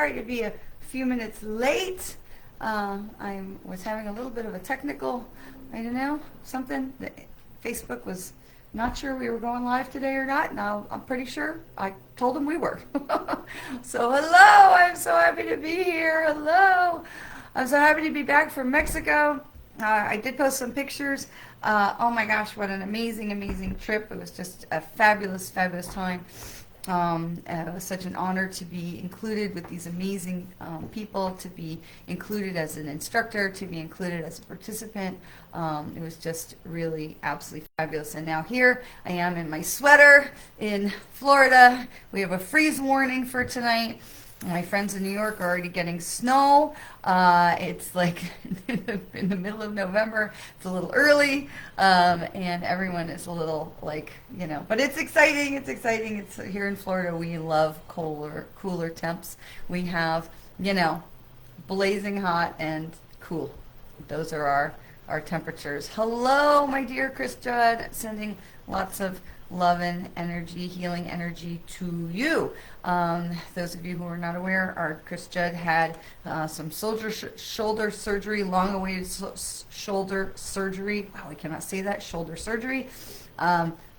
sorry to be a few minutes late. I was having a little bit of a technical, I don't know, something. Facebook was not sure we were going live today or not. Now I'm pretty sure I told them we were. So hello, I'm so happy to be here. Hello. I'm so happy to be back from Mexico. I did post some pictures. Oh my gosh, what an amazing, amazing trip. It was just a fabulous, fabulous time. It was such an honor to be included with these amazing people, to be included as an instructor, to be included as a participant. It was just really absolutely fabulous. And now here I am in my sweater in Florida. We have a freeze warning for tonight. My friends in New York are already getting snow. It's like in the middle of November. It's a little early, and everyone is a little like, but it's exciting. It's exciting. It's here in Florida. We love cooler temps. We have, blazing hot and cool. Those are our temperatures. Hello, my dear Chris Judd, sending lots of love and energy, healing energy to you. Those of you who are not aware, our Chris Judd had some shoulder surgery, long-awaited shoulder surgery. Wow, I cannot say that, shoulder surgery,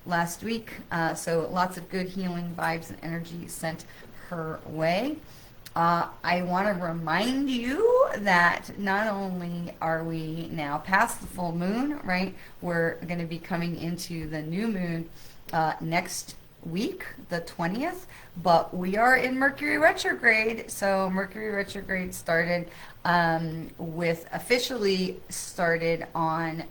last week. So lots of good healing vibes and energy sent her way. I want to remind you that not only are we now past the full moon, right? We're going to be coming into the new moon next week, the 20th, but we are in Mercury retrograde. So Mercury retrograde started officially started on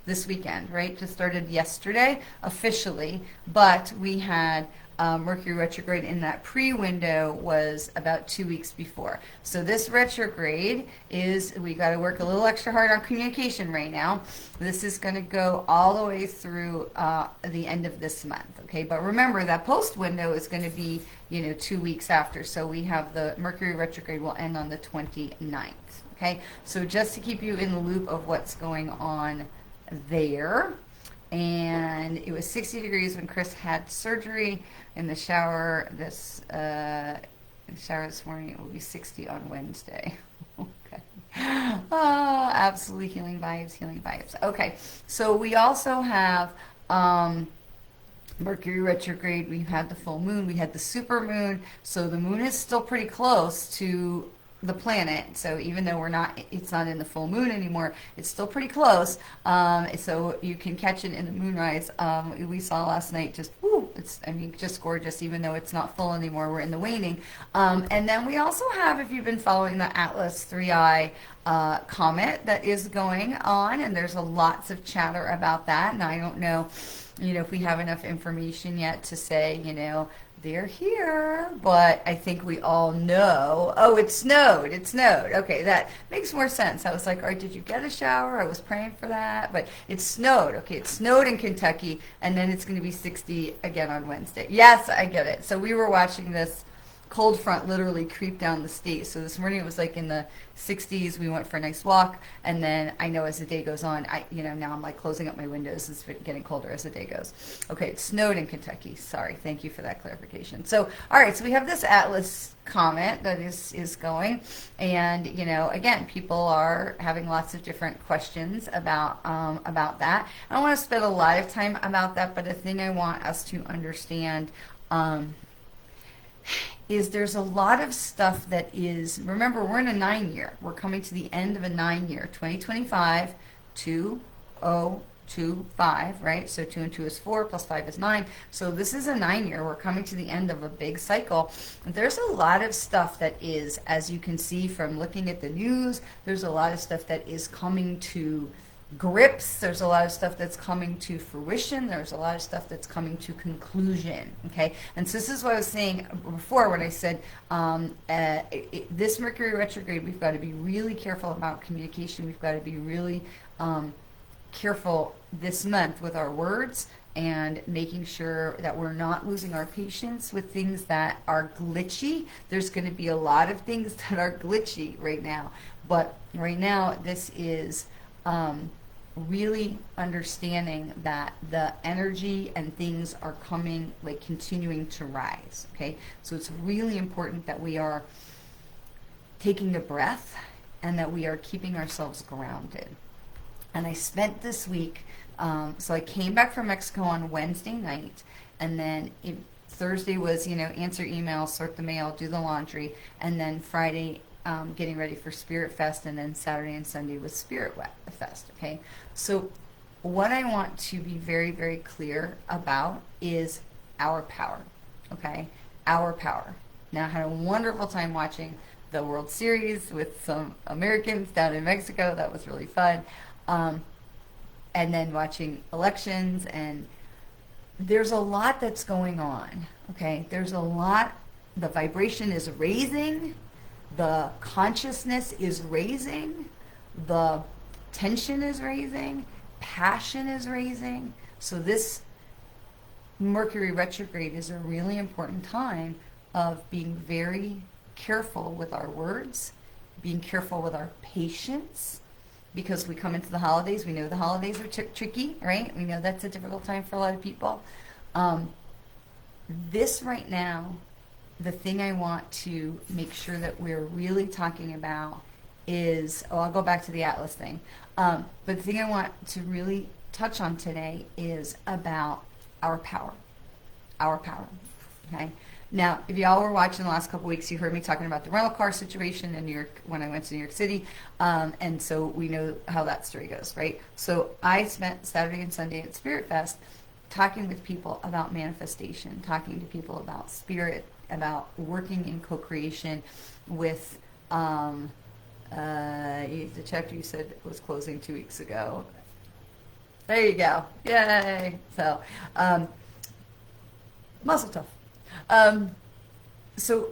this weekend, right? Just started yesterday officially, but we had Mercury retrograde in that pre-window was about 2 weeks before. So this retrograde we got to work a little extra hard on communication right now. This is going to go all the way through the end of this month, okay? But remember that post window is going to be, 2 weeks after. So we have the Mercury retrograde will end on the 29th, okay? So just to keep you in the loop of what's going on there. And it was 60 degrees when Chris had surgery. In the shower this morning, it will be 60 on Wednesday. Okay. Oh, absolutely healing vibes, healing vibes. Okay, so we also have Mercury retrograde. We've had the full moon. We had the super moon. So the moon is still pretty close to the planet, so even though it's not in the full moon anymore, it's still pretty close. So you can catch it in the moonrise. We saw last night, just just gorgeous. Even though it's not full anymore, we're in the waning. And then we also have, if you've been following the Atlas 3i comet that is going on, and there's lots of chatter about that. And I don't know, if we have enough information yet to say, they're here, but I think we all know. Oh, it snowed. It snowed. Okay, that makes more sense. I was like, all right, did you get a shower? I was praying for that, but it snowed. Okay, it snowed in Kentucky, and then it's going to be 60 again on Wednesday. Yes, I get it. So we were watching this cold front literally creep down the state. So this morning it was like in the 60s. We went for a nice walk, and then I know as the day goes on, now I'm like closing up my windows. It's getting colder as the day goes. Okay, it snowed in Kentucky. Sorry, thank you for that clarification. So, all right, so we have this Atlas comet that is going, and again, people are having lots of different questions about that. I don't want to spend a lot of time about that, but the thing I want us to understand is there's a lot of stuff that is, remember, we're in a 9-year. We're coming to the end of a 9-year, 2025, 2025, right? So 2 and 2 is 4, plus 5 is 9. So this is a 9-year. We're coming to the end of a big cycle. There's a lot of stuff that is, as you can see from looking at the news, there's a lot of stuff that is coming to grips. There's a lot of stuff that's coming to fruition. There's a lot of stuff that's coming to conclusion. Okay, and so this is what I was saying before when I said this Mercury retrograde, we've got to be really careful about communication. We've got to be really careful this month with our words and making sure that we're not losing our patience with things that are glitchy. There's going to be a lot of things that are glitchy right now, but right now this is really understanding that the energy and things are coming, like continuing to rise. Okay, so it's really important that we are taking a breath and that we are keeping ourselves grounded. And I spent this week, so I came back from Mexico on Wednesday night, and then Thursday was, answer emails, sort the mail, do the laundry, and then Friday, getting ready for Spirit Fest, and then Saturday and Sunday was Spirit Fest, okay? So what I want to be very, very clear about is our power, okay? Our power. Now, I had a wonderful time watching the World Series with some Americans down in Mexico. That was really fun. And then watching elections, and there's a lot that's going on, okay? There's a lot. The vibration is raising. The consciousness is raising. The tension is raising. Passion is raising. So this Mercury retrograde is a really important time of being very careful with our words, being careful with our patience, because we come into the holidays. We know the holidays are tricky, right? We know that's a difficult time for a lot of people. This right now, the thing I want to make sure that we're really talking about is, I'll go back to the Atlas thing, but the thing I want to really touch on today is about our power. Our power, okay? Now, if y'all were watching the last couple weeks, you heard me talking about the rental car situation in New York when I went to New York City, and so we know how that story goes, right? So I spent Saturday and Sunday at Spirit Fest talking with people about manifestation, talking to people about spirit, about working in co-creation with the chapter you said was closing 2 weeks ago. There you go. Yay. So, muscle tough. So,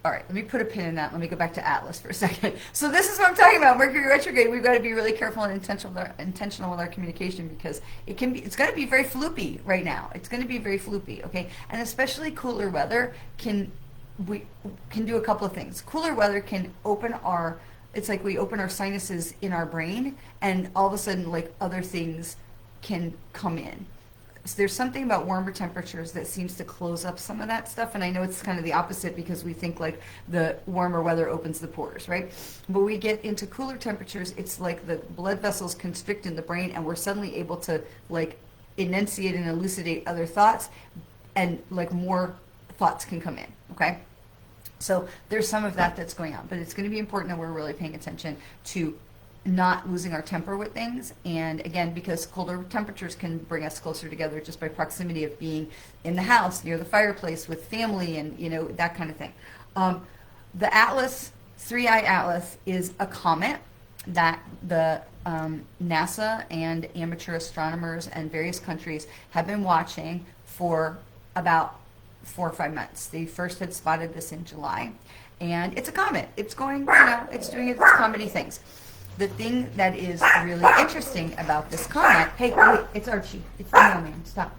all right, let me put a pin in that. Let me go back to Atlas for a second. So this is what I'm talking about. Mercury retrograde. We've got to be really careful and intentional with our communication, because it's going to be very floopy right now. It's going to be very floopy, okay? And especially cooler weather can do a couple of things. Cooler weather can it's like we open our sinuses in our brain, and all of a sudden, like, other things can come in. So there's something about warmer temperatures that seems to close up some of that stuff, and I know it's kind of the opposite because we think like the warmer weather opens the pores, right? But we get into cooler temperatures, it's like the blood vessels constrict in the brain, and we're suddenly able to like enunciate and elucidate other thoughts, and like more thoughts can come in, okay? So there's some of that that's going on, but it's going to be important that we're really paying attention to not losing our temper with things. And again, because colder temperatures can bring us closer together just by proximity of being in the house near the fireplace with family, and that kind of thing. The Atlas, 3i Atlas, is a comet that the NASA and amateur astronomers and various countries have been watching for about 4 or 5 months. They first had spotted this in July, and it's a comet. It's going, it's doing its comedy things. The thing that is really interesting about this comet, hey, wait, it's Archie. It's the mailman. Stop.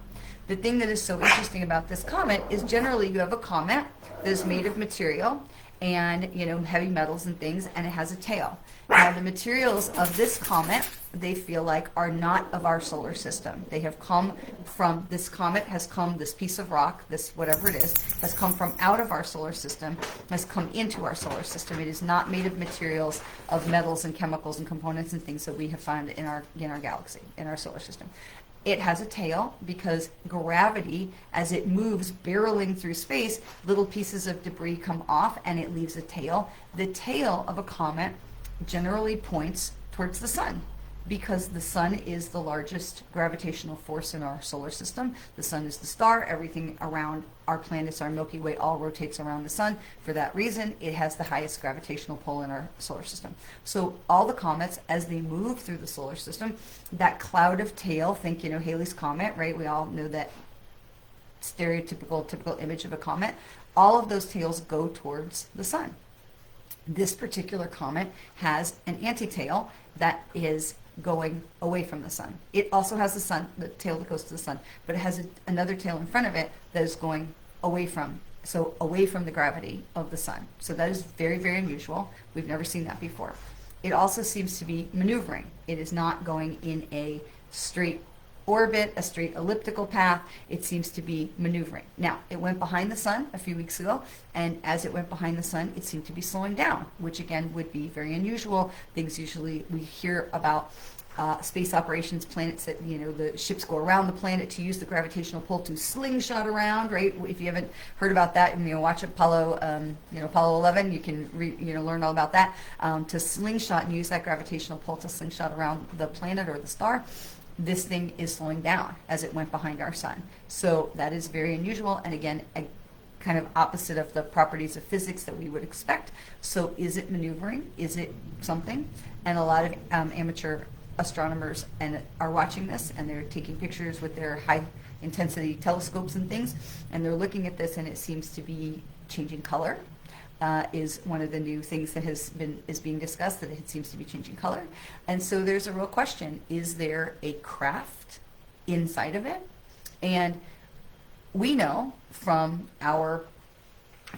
The thing that is so interesting about this comet is generally you have a comet that is made of material and, heavy metals and things, and it has a tail. Now, the materials of this comet, they feel like, are not of our solar system. They have come from, this comet has come, this piece of rock, this whatever it is, has come from out of our solar system, has come into our solar system. It is not made of materials of metals and chemicals and components and things that we have found in our galaxy, in our solar system. It has a tail because gravity, as it moves barreling through space, little pieces of debris come off and it leaves a tail. The tail of a comet generally points towards the sun, because the sun is the largest gravitational force in our solar system. The sun is the star. Everything around our planets, our Milky Way, all rotates around the sun. For that reason, it has the highest gravitational pull in our solar system. So all the comets, as they move through the solar system, that cloud of tail, think, Halley's Comet, right? We all know that typical image of a comet. All of those tails go towards the sun. This particular comet has an anti-tail that is going away from the sun. It also has the tail that goes to the sun, but it has another tail in front of it that is going away from the gravity of the sun. So that is very, very unusual. We've never seen that before. it also seems to be maneuvering. It is not going in a straight orbit, a straight elliptical path. It seems to be maneuvering. Now, it went behind the sun a few weeks ago, and as it went behind the sun, it seemed to be slowing down, which again would be very unusual. Things usually we hear about space operations, planets that, the ships go around the planet to use the gravitational pull to slingshot around, right? If you haven't heard about that, watch Apollo, Apollo 11, you can learn all about that, to slingshot and use that gravitational pull to slingshot around the planet or the star. This thing is slowing down as it went behind our sun. So that is very unusual, and again, kind of opposite of the properties of physics that we would expect. So is it maneuvering? Is it something? And a lot of amateur astronomers are watching this, and they're taking pictures with their high intensity telescopes and things, and they're looking at this, and it seems to be changing color. Is one of the new things that is being discussed, that it seems to be changing color. And so there's a real question: is there a craft inside of it? And we know from our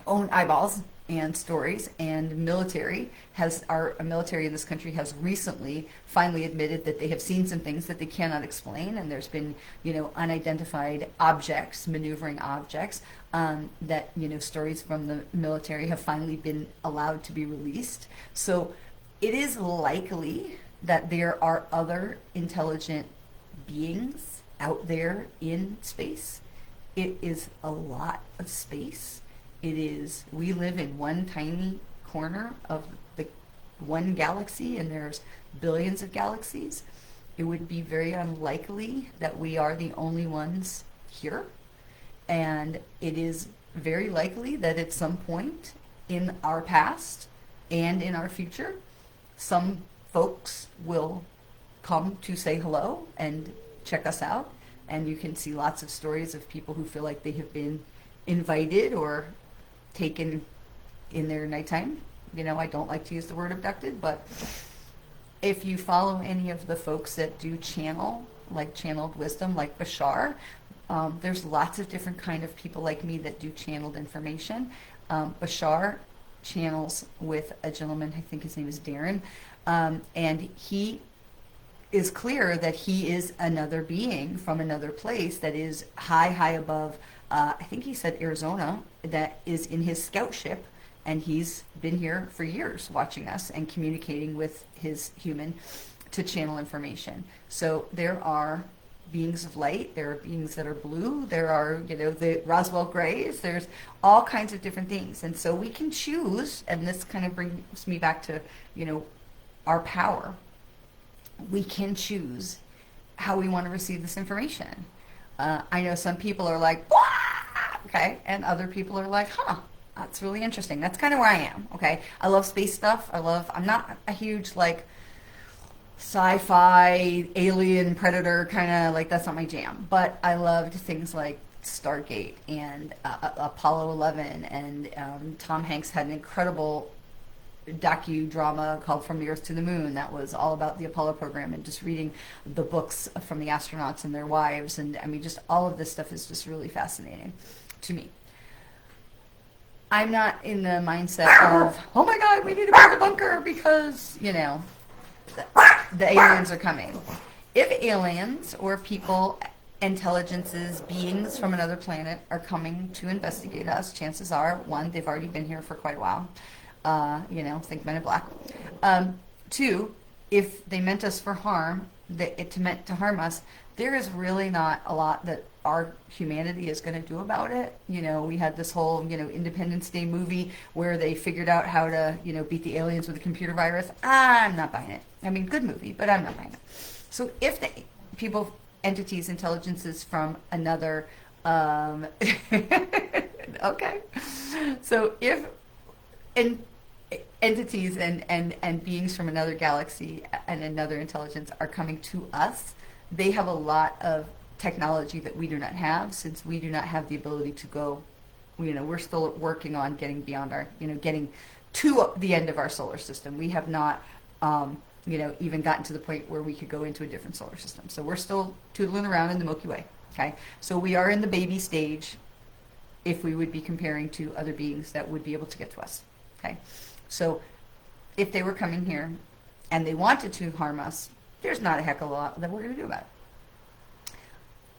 own eyeballs and stories, and our military in this country has recently finally admitted that they have seen some things that they cannot explain, and there's been unidentified objects, maneuvering objects, that stories from the military have finally been allowed to be released. So it is likely that there are other intelligent beings out there in space. It is a lot of space. We live in one tiny corner of the one galaxy, and there's billions of galaxies. It would be very unlikely that we are the only ones here. And it is very likely that at some point in our past and in our future, some folks will come to say hello and check us out. And you can see lots of stories of people who feel like they have been invited or taken in their nighttime. I don't like to use the word abducted, but if you follow any of the folks that do channeled wisdom, like Bashar, there's lots of different kind of people like me that do channeled information. Bashar channels with a gentleman, I think his name is Darren, and he is clear that he is another being from another place that is high above, I think he said Arizona, that is in his scout ship, and he's been here for years watching us and communicating with his human to channel information. So there are beings of light, there are beings that are blue, there are, the Roswell Greys, there's all kinds of different things. And so we can choose, and this kind of brings me back to, our power. We can choose how we want to receive this information. I know some people are like, "Wah!" Okay, and other people are like, that's really interesting. That's kind of where I am, okay? I love space stuff. I'm not a huge, sci-fi, alien, predator kind of, that's not my jam. But I loved things like Stargate and Apollo 11, and Tom Hanks had an incredible docudrama called From the Earth to the Moon that was all about the Apollo program, and just reading the books from the astronauts and their wives, and just all of this stuff is just really fascinating to me. I'm not in the mindset of, oh my God, we need to build a bunker because, the aliens are coming. If aliens or people, intelligences, beings from another planet are coming to investigate us, chances are, one, they've already been here for quite a while. Think Men in Black. Two, if they meant us for harm, meant to harm us, there is really not a lot that our humanity is going to do about it. We had this whole, Independence Day movie where they figured out how to, beat the aliens with a computer virus. I'm not buying it. Good movie, but I'm not buying it. So if the people, entities, intelligences from another, okay. So if entities and beings from another galaxy and another intelligence are coming to us, they have a lot of technology that we do not have, since we do not have the ability to go, we're still working on getting beyond our, getting to the end of our solar system. We have not, even gotten to the point where we could go into a different solar system. So we're still tootling around in the Milky Way, okay? So we are in the baby stage if we would be comparing to other beings that would be able to get to us, okay? So if they were coming here, and they wanted to harm us, there's not a heck of a lot that we're going to do about it.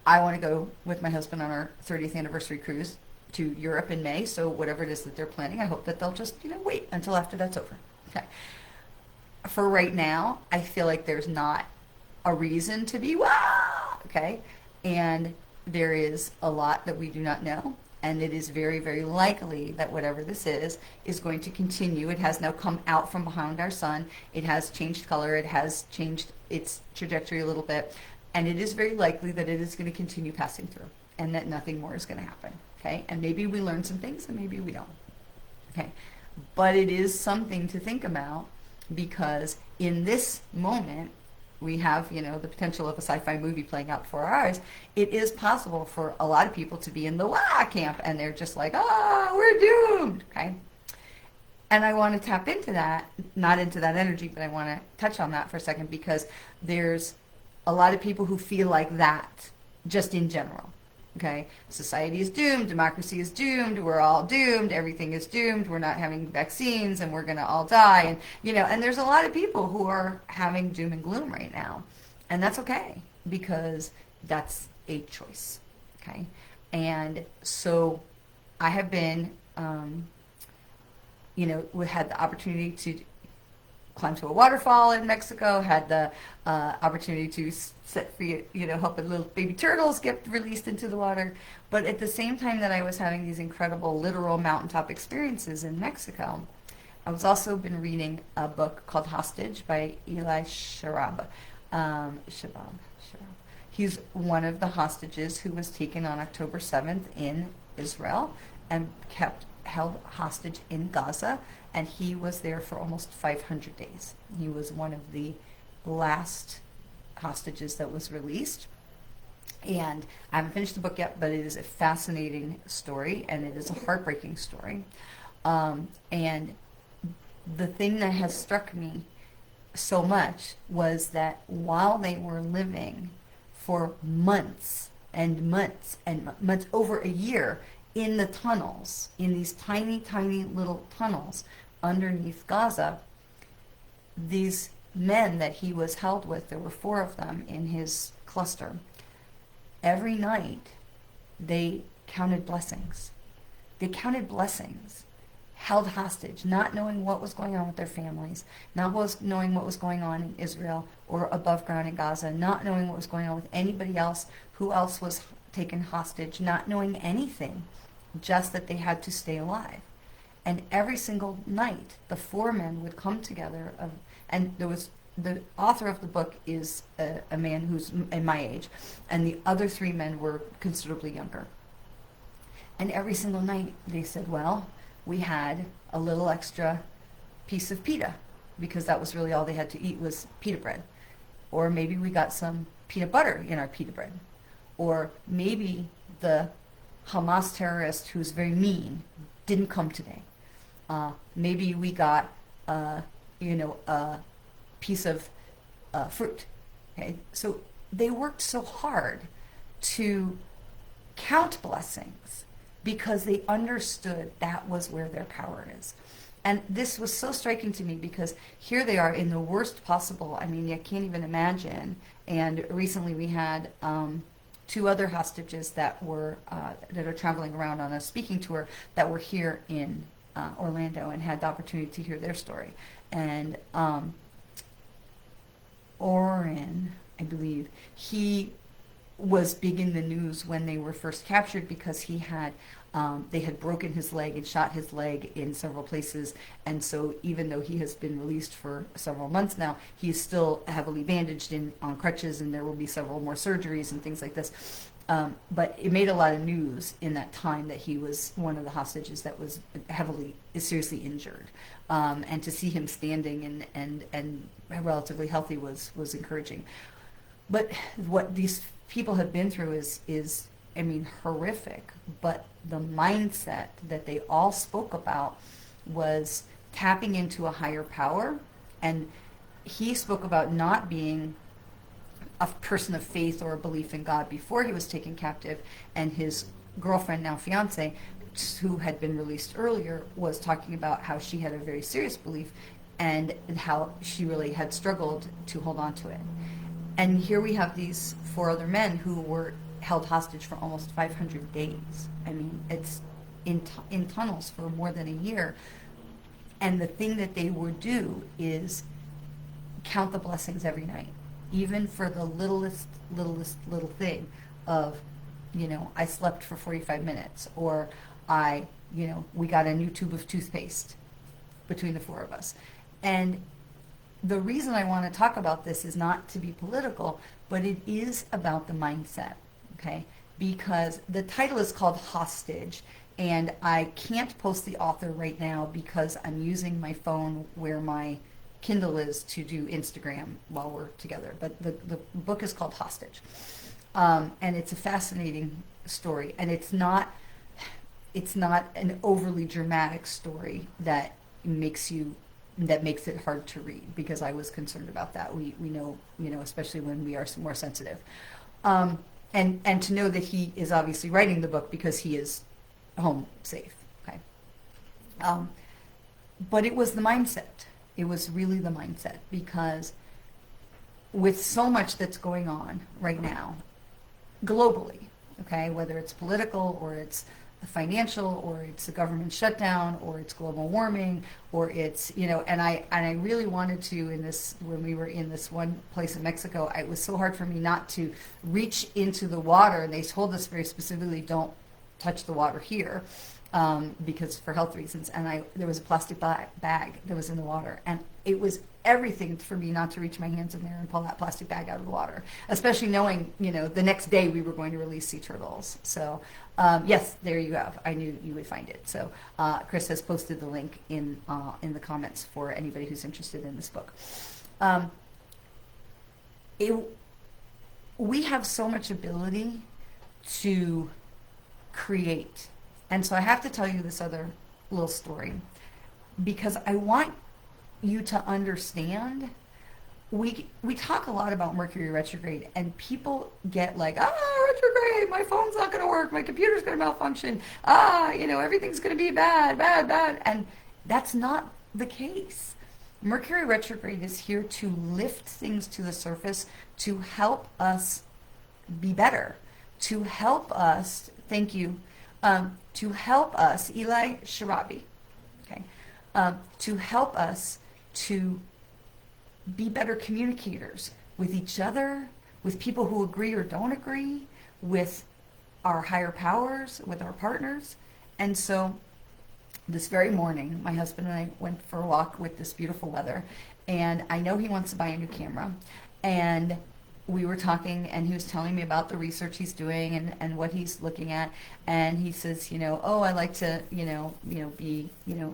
I want to go with my husband on our 30th anniversary cruise to Europe in May, so whatever it is that they're planning, I hope that they'll just, wait until after that's over. Okay. For right now, I feel like there's not a reason to be, wow, okay? And there is a lot that we do not know, and it is very, very likely that whatever this is going to continue. It has now come out from behind our sun. It has changed color. It has changed its trajectory a little bit, and it is very likely that it is going to continue passing through, and that nothing more is going to happen, okay? And maybe we learn some things, and maybe we don't, okay? But it is something to think about, because in this moment, we have, the potential of a sci-fi movie playing out before our eyes. It is possible for a lot of people to be in the wah camp, and they're just like, we're doomed, okay? And I want to tap into that, not into that energy, but I want to touch on that for a second, because there's a lot of people who feel like that, just in general. Okay, society is doomed, democracy is doomed, we're all doomed, everything is doomed, we're not having vaccines, and we're going to all die. And, and there's a lot of people who are having doom and gloom right now. And that's okay, because that's a choice. Okay, and so I have been, we had the opportunity to climb to a waterfall in Mexico, had the opportunity to set free, help little baby turtles get released into the water. But at the same time that I was having these incredible literal mountaintop experiences in Mexico, I was also been reading a book called Hostage by Eli Shabab. He's one of the hostages who was taken on October 7th in Israel and held hostage in Gaza, and he was there for almost 500 days. He was one of the last hostages that was released. And I haven't finished the book yet, but it is a fascinating story, and it is a heartbreaking story. And the thing that has struck me so much was that while they were living for months and months and months, over a year, in the tunnels, in these tiny, tiny little tunnels underneath Gaza, these men that he was held with, there were 4 of them in his cluster, every night they counted blessings. They counted blessings, held hostage, not knowing what was going on with their families, not knowing what was going on in Israel or above ground in Gaza, not knowing what was going on with anybody else, who else was taken hostage, not knowing anything, just that they had to stay alive. And every single night, the 4 men would come together, and there was, the author of the book is a man who's in my age, and the other 3 men were considerably younger. And every single night they said, well, we had a little extra piece of pita, because that was really all they had to eat was pita bread. Or maybe we got some peanut butter in our pita bread. Or maybe the Hamas terrorist, who's very mean, didn't come today. Maybe we got, a piece of fruit. Okay, so they worked so hard to count blessings because they understood that was where their power is. And this was so striking to me, because here they are in the worst possible, I mean, you can't even imagine. And recently we had 2 other hostages that were that are traveling around on a speaking tour that were here in Orlando, and had the opportunity to hear their story. And Oren, I believe, he was big in the news when they were first captured, because he had they had broken his leg and shot his leg in several places, and so even though he has been released for several months now, he's still heavily bandaged on crutches, and there will be several more surgeries and things like this. But it made a lot of news in that time that he was one of the hostages that was seriously injured. And to see him standing and relatively healthy was encouraging. But what these people have been through is I mean, horrific. But the mindset that they all spoke about was tapping into a higher power. And he spoke about not being a person of faith or a belief in God before he was taken captive, and his girlfriend, now fiance, who had been released earlier, was talking about how she had a very serious belief and how she really had struggled to hold on to it. And here we have these 4 other men who were held hostage for almost 500 days. I mean, it's in tunnels for more than a year. And the thing that they would do is count the blessings every night, even for the littlest little thing of, I slept for 45 minutes, or we got a new tube of toothpaste between the 4 of us. And the reason I want to talk about this is not to be political, but it is about the mindset, okay? Because the title is called Hostage, and I can't post the author right now because I'm using my phone where my Kindle is to do Instagram while we're together. But the book is called Hostage. And it's a fascinating story, and it's not an overly dramatic story that makes it hard to read, because I was concerned about that. We know, especially when we are more sensitive. And to know that he is obviously writing the book because he is home safe. Okay. But it was the mindset. It was really the mindset, because with so much that's going on right now, globally, okay, whether it's political or it's financial or it's a government shutdown or it's global warming or it's, and I really wanted to, when we were in this one place in Mexico, it was so hard for me not to reach into the water, and they told us very specifically, don't touch the water here, because for health reasons. And there was a plastic bag that was in the water, and it was everything for me not to reach my hands in there and pull that plastic bag out of the water, especially knowing, the next day we were going to release sea turtles. So, yes, there you go. I knew you would find it. So, Chris has posted the link in the comments for anybody who's interested in this book. We have so much ability to create. And so I have to tell you this other little story, because I want you to understand. We talk a lot about Mercury retrograde, and people get like, retrograde, my phone's not going to work, my computer's going to malfunction, everything's going to be bad. And that's not the case. Mercury retrograde is here to lift things to the surface, to help us be better, to help us, thank you, to help us, Eli Sharabi, okay, to help us to be better communicators with each other, with people who agree or don't agree, with our higher powers, with our partners. And so this very morning, my husband and I went for a walk with this beautiful weather, and I know he wants to buy a new camera. And we were talking, and he was telling me about the research he's doing and what he's looking at. And he says, I like to, be,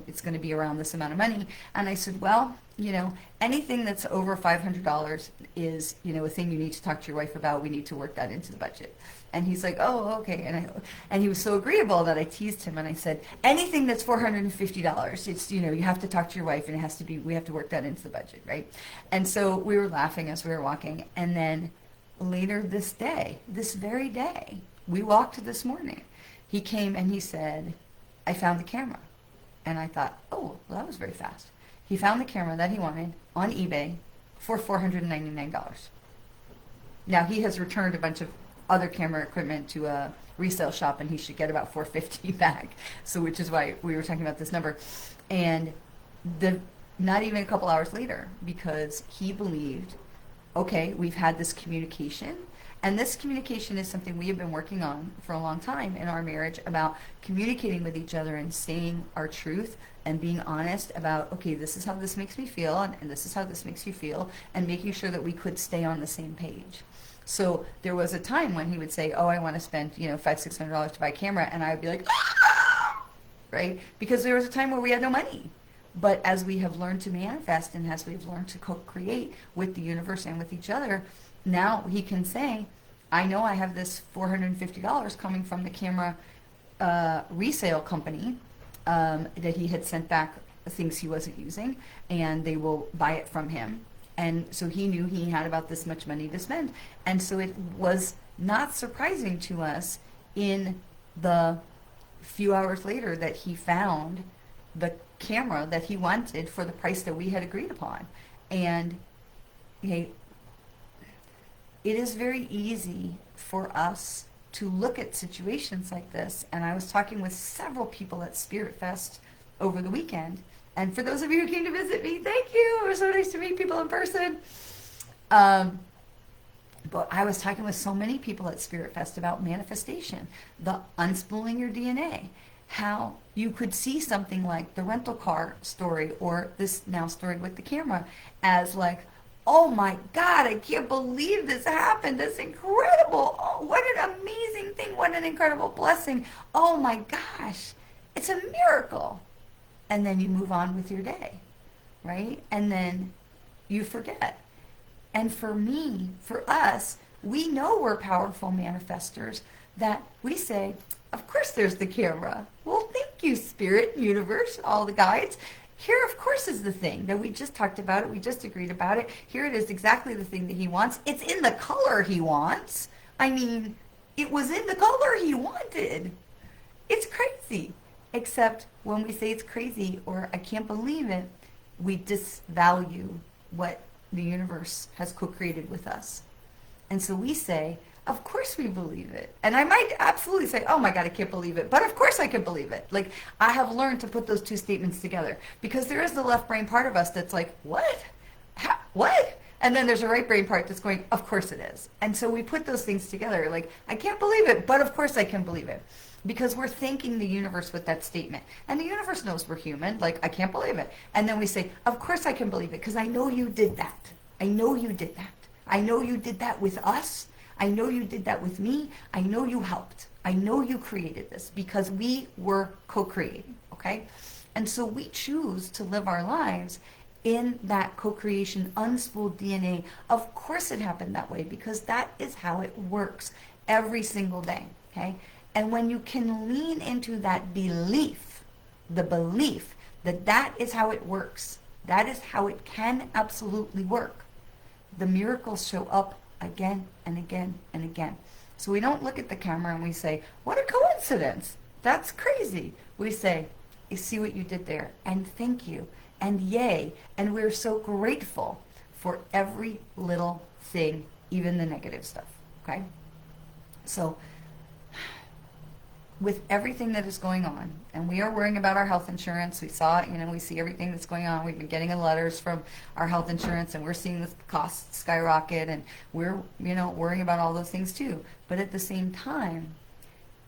it's going to be around this amount of money. And I said, well, anything that's over $500 is, a thing you need to talk to your wife about. We need to work that into the budget. And he's like, oh, okay. And he was so agreeable that I teased him, and I said, anything that's $450, it's, you have to talk to your wife, and we have to work that into the budget, right? And so we were laughing as we were walking. And then later this very day, we walked this morning, he came and he said, I found the camera. And I thought, oh, well, that was very fast. He found the camera that he wanted on eBay for $499. Now, he has returned a bunch of other camera equipment to a resale shop, and he should get about $450 back. So, which is why we were talking about this number. And not even a couple hours later, because he believed, okay, we've had this communication, and this communication is something we have been working on for a long time in our marriage, about communicating with each other and saying our truth and being honest about, okay, this is how this makes me feel, and this is how this makes you feel, and making sure that we could stay on the same page. So there was a time when he would say, oh, I want to spend, $500-600 to buy a camera, and I would be like, ah! Right? Because there was a time where we had no money. But as we have learned to manifest, and as we've learned to co-create with the universe and with each other, now he can say, I know I have this $450 coming from the camera resale company that he had sent back things he wasn't using, and they will buy it from him. And so he knew he had about this much money to spend. And so it was not surprising to us in the few hours later that he found the camera that he wanted for the price that we had agreed upon. And it is very easy for us to look at situations like this. And I was talking with several people at Spirit Fest over the weekend. And for those of you who came to visit me, thank you. It was so nice to meet people in person. But I was talking with so many people at Spirit Fest about manifestation, the unspooling your DNA, how you could see something like the rental car story or this now story with the camera as like, oh my God, I can't believe this happened. That's incredible. Oh, what an amazing thing. What an incredible blessing. Oh my gosh, it's a miracle. And then you move on with your day, right? And then you forget. And for me, for us, we know we're powerful manifestors that we say, of course there's the camera. Well, thank you, Spirit, Universe, all the guides. Here, of course, is the thing that we just talked about it. We just agreed about it. Here it is, exactly the thing that he wants. It's in the color he wants. I mean, it was in the color he wanted. It's crazy. Except when we say it's crazy or I can't believe it, we disvalue what the universe has co-created with us. And so we say, of course we believe it. And I might absolutely say, oh my God, I can't believe it. But of course I can believe it. Like, I have learned to put those two statements together. Because there is the left brain part of us that's like, what? What? And then there's a right brain part that's going, of course it is. And so we put those things together. Like, I can't believe it, but of course I can believe it. Because we're thanking the universe with that statement. And the universe knows we're human. Like, I can't believe it. And then we say, of course I can believe it, because I know you did that. I know you did that. I know you did that with us. I know you did that with me. I know you helped. I know you created this because we were co-creating, okay? And so we choose to live our lives in that co-creation, unspooled DNA. Of course it happened that way because that is how it works every single day, okay? And when you can lean into that belief, the belief that that is how it works, that is how it can absolutely work, the miracles show up again and again and again. So we don't look at the camera and we say, what a coincidence. That's crazy. We say, I see what you did there, and thank you, and yay. And we're so grateful for every little thing, even the negative stuff, okay? So with everything that is going on, and we are worrying about our health insurance. We saw, we see everything that's going on. We've been getting letters from our health insurance, and we're seeing the costs skyrocket, and we're, worrying about all those things too. But at the same time,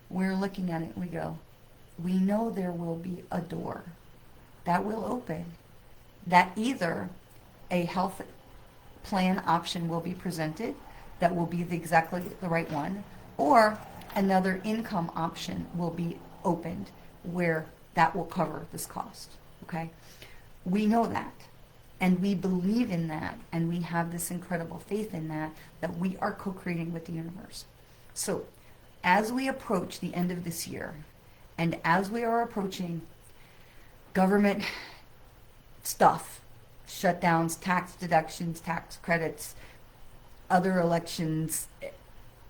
we're looking at it and we go, we know there will be a door that will open, that either a health plan option will be presented that will be exactly the right one, or another income option will be opened where that will cover this cost, okay? We know that, and we believe in that, and we have this incredible faith in that we are co-creating with the universe. So as we approach the end of this year, and as we are approaching government stuff, shutdowns, tax deductions, tax credits, other elections,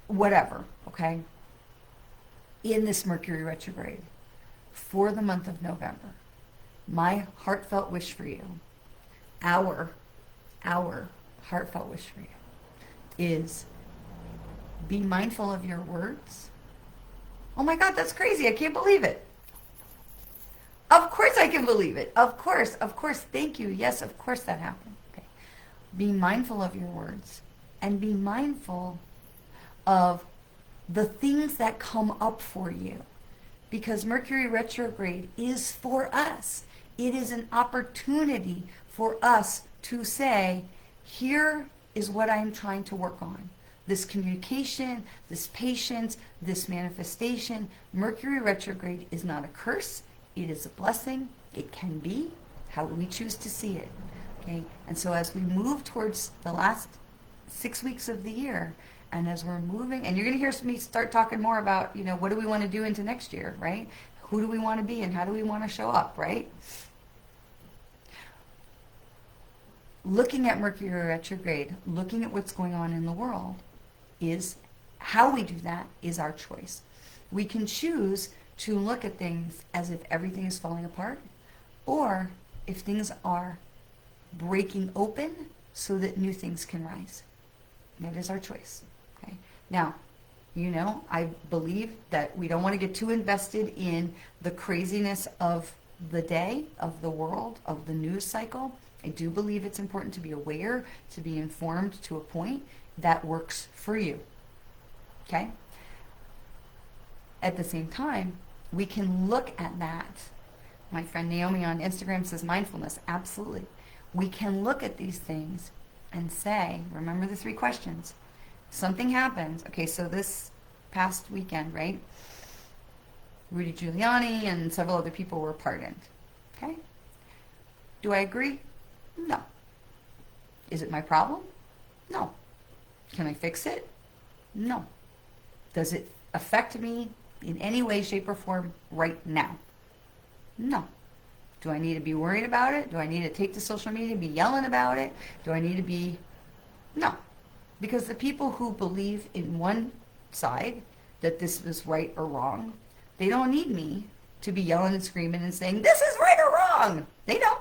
whatever, okay? In this Mercury retrograde for the month of November, my heartfelt wish for you, our heartfelt wish for you is be mindful of your words. Oh my God, that's crazy. I can't believe it. Of course I can believe it. Of course. Thank you. Yes, of course that happened. Okay. Be mindful of your words and be mindful of the things that come up for you, because Mercury retrograde is for us. It is an opportunity for us to say, here is what I'm trying to work on. This communication, this patience, this manifestation. Mercury retrograde is not a curse. It is a blessing. It can be how we choose to see it. Okay? And so as we move towards the last 6 weeks of the year, and as we're moving, and you're going to hear me start talking more about, what do we want to do into next year, right? Who do we want to be and how do we want to show up, right? Looking at Mercury retrograde, looking at what's going on in the world, is how we do that is our choice. We can choose to look at things as if everything is falling apart, or if things are breaking open so that new things can rise. That is our choice. Okay. Now, I believe that we don't want to get too invested in the craziness of the day, of the world, of the news cycle. I do believe it's important to be aware, to be informed to a point that works for you. Okay? At the same time, we can look at that. My friend Naomi on Instagram says mindfulness. Absolutely. We can look at these things and say, remember the 3 questions. Something happens. Okay, so this past weekend, right? Rudy Giuliani and several other people were pardoned. Okay? Do I agree? No. Is it my problem? No. Can I fix it? No. Does it affect me in any way, shape, or form right now? No. Do I need to be worried about it? Do I need to take to social media and be yelling about it? Do I need to be... No. Because the people who believe in one side that this is right or wrong, they don't need me to be yelling and screaming and saying, this is right or wrong. They don't.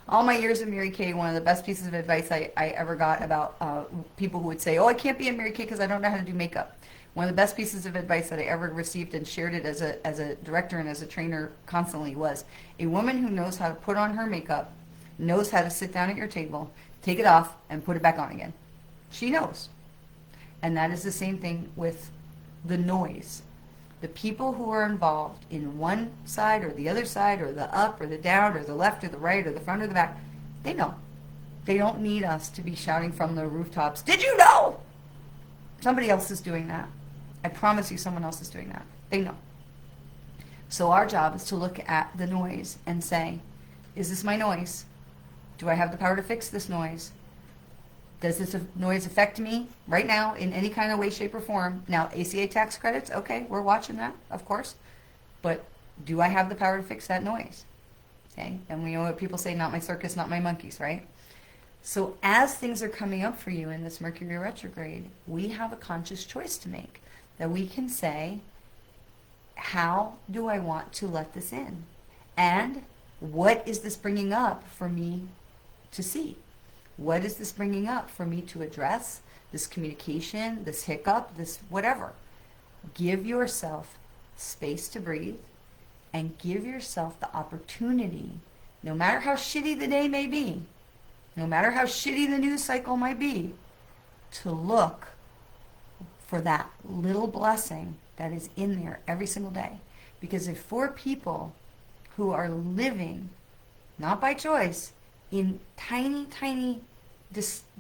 All my years of Mary Kay, one of the best pieces of advice I ever got about people who would say, oh, I can't be a Mary Kay because I don't know how to do makeup. One of the best pieces of advice that I ever received and shared it as a director and as a trainer constantly was, a woman who knows how to put on her makeup, knows how to sit down at your table, take it off, and put it back on again. She knows. And that is the same thing with the noise. The people who are involved in one side or the other side or the up or the down or the left or the right or the front or the back, they know. They don't need us to be shouting from the rooftops, did you know? Somebody else is doing that. I promise you someone else is doing that. They know. So our job is to look at the noise and say, is this my noise? Do I have the power to fix this noise? Does this noise affect me right now in any kind of way, shape, or form? Now, ACA tax credits, okay, we're watching that, of course. But do I have the power to fix that noise? Okay, and we know what people say, not my circus, not my monkeys, right? So as things are coming up for you in this Mercury retrograde, we have a conscious choice to make. That we can say, how do I want to let this in? And what is this bringing up for me to see? What is this bringing up for me to address? This communication, this hiccup, this whatever. Give yourself space to breathe and give yourself the opportunity, no matter how shitty the day may be, no matter how shitty the news cycle might be, to look for that little blessing that is in there every single day. Because if 4 people who are living, not by choice, in tiny, tiny,